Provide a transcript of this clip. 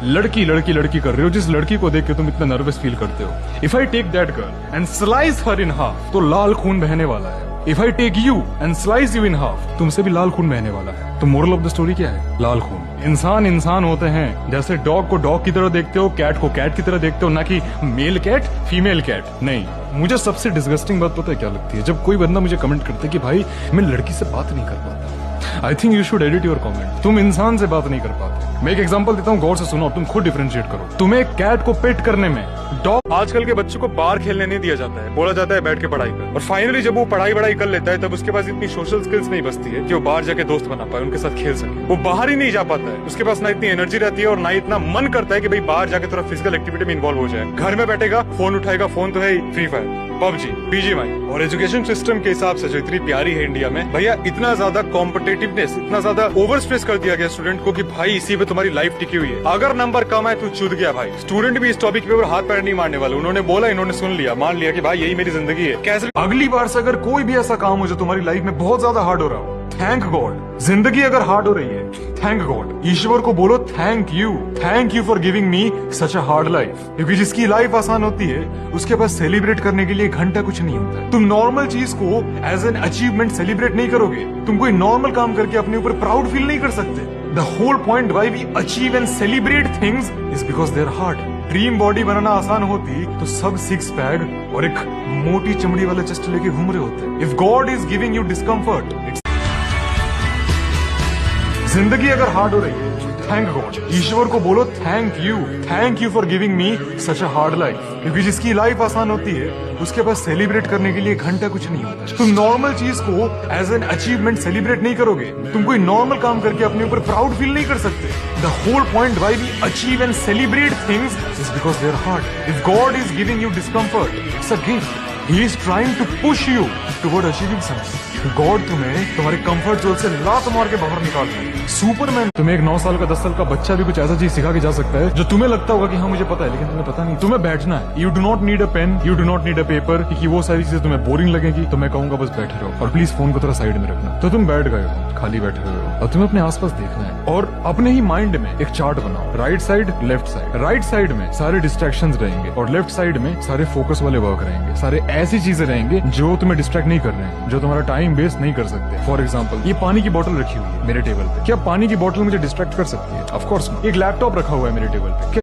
लड़की लड़की लड़की कर रहे हो, जिस लड़की को देख के तुम इतना नर्वस फील करते हो, if I take that girl and slice her in half, तो लाल खून बहने वाला है। If I take you and slice you in half, तुमसे भी लाल खून बहने वाला है। तो मोरल ऑफ द स्टोरी क्या है? लाल खून। इंसान इंसान होते हैं, जैसे डॉग को डॉग की तरह देखते हो, कैट को कैट की तरह देखते हो, ना कि मेल कैट फीमेल कैट। नहीं, मुझे सबसे डिस्गस्टिंग बात पता है क्या लगती है? जब कोई बंदा मुझे कमेंट करता है कि भाई मैं लड़की से बात नहीं कर पाता। I think you should edit your comment. तुम इंसान से बात नहीं कर पाते। मैं एक एग्जांपल देता हूँ, गौर से सुनो, तुम खुद डिफरेंशिएट करो। तुम्हें कैट को पेट करने में, डॉग आजकल के बच्चों को बाहर खेलने नहीं दिया जाता है, बोला जाता है बैठ के पढ़ाई कर। और फाइनली जब वो पढ़ाई कर लेता है, तब उसके पास इतनी सोशल स्किल्स नहीं बचती है कि वो बाहर जाके दोस्त बना पाए, उनके साथ खेल सके। वो बाहर ही नहीं जा पाता है, उसके पास ना इतनी एनर्जी रहती है और ना इतना मन करता है कि भाई बाहर जाके थोड़ा फिजिकल एक्टिविटी में इन्वॉल्व हो जाए। घर में बैठेगा, फोन उठाएगा, फोन तो है ही, फ्री फायर, पबजी, बीजीएमआई। और एजुकेशन सिस्टम के हिसाब से जो इतनी प्यारी है इंडिया में, भैया इतना ज्यादा कॉम्पिटेटिवनेस, इतना ज्यादा ओवर स्ट्रेस कर दिया गया स्टूडेंट को कि भाई इसी पे तुम्हारी लाइफ टिकी हुई है। अगर नंबर कम है तो चूत गया भाई। स्टूडेंट भी इस टॉपिक पे हाथ पैर नहीं मारने वाले। उन्होंने बोला, इन्होंने सुन लिया, मान लिया कि भाई यही मेरी जिंदगी है। कैसे अगली बार से अगर कोई भी ऐसा काम हो जो तुम्हारी लाइफ में बहुत ज्यादा हार्ड हो रहा हो, थैंक गॉड। जिंदगी अगर हार्ड हो रही है, थैंक गॉड। ईश्वर को बोलो thank you for giving me such a hard life. क्योंकि जिसकी लाइफ आसान होती है, उसके पास सेलिब्रेट करने के लिए घंटा कुछ नहीं होता है। तुम नॉर्मल चीज को एज एन अचीवमेंट सेलिब्रेट नहीं करोगे। तुम कोई नॉर्मल काम करके अपने ऊपर प्राउड फील नहीं कर सकते। The whole point why we achieve and celebrate things is because they are hard. Dream body बनाना आसान होती तो सब सिक्स पैक और एक मोटी चमड़ी वाला चेस्ट लेके घूम रहे होते। If God is giving you discomfort, जिंदगी अगर हार्ड हो रही है, थैंक गॉड। ईश्वर को बोलो thank you for giving me such a hard life. क्योंकि जिसकी लाइफ आसान होती है, उसके पास सेलिब्रेट करने के लिए घंटा कुछ नहीं होता। तुम नॉर्मल चीज को एज एन अचीवमेंट सेलिब्रेट नहीं करोगे। तुम कोई नॉर्मल काम करके अपने ऊपर प्राउड फील नहीं कर सकते। The whole point why we achieve and celebrate things is because they are hard. If God is giving you discomfort, it's a gift. He is trying to push you toward achieving something. God तुम्हें तुम्हारे comfort zone से लात मार के बाहर निकाल रहा है। सुपरमैन तुम्हें एक 9 साल का 10 साल का बच्चा भी कुछ ऐसा चीज सिखा के जा सकता है जो तुम्हें लगता होगा कि हाँ मुझे पता है, लेकिन तुम्हें पता नहीं। तुम्हें बैठना है। You do not need a pen, you do not need a paper, क्योंकि वो सारी चीजें तुम्हें बोरिंग लगेगी। तो मैं कहूंगा बस बैठे रहो और प्लीज फोन को थोड़ा साइड में रखना। तो तुम बैठ गए हो, खाली बैठे हुए हो, और तुम्हें अपने आसपास देखना है और अपने ही माइंड में एक चार्ट बनाओ। Right side, left side. Right side में सारे डिस्ट्रैक्शंस रहेंगे और लेफ्ट साइड में सारे फोकस वाले वर्क रहेंगे। सारे ऐसी चीजें रहेंगे जो तुम्हें डिस्ट्रैक्ट नहीं कर रहे हैं, जो तुम्हारा टाइम वेस्ट नहीं कर सकते। फॉर एग्जाम्पल, ये पानी की बोतल रखी हुई है मेरे टेबल पे, क्या पानी की बोतल मुझे डिस्ट्रैक्ट कर सकती है? Of course. एक लैपटॉप रखा हुआ है मेरे टेबल पे,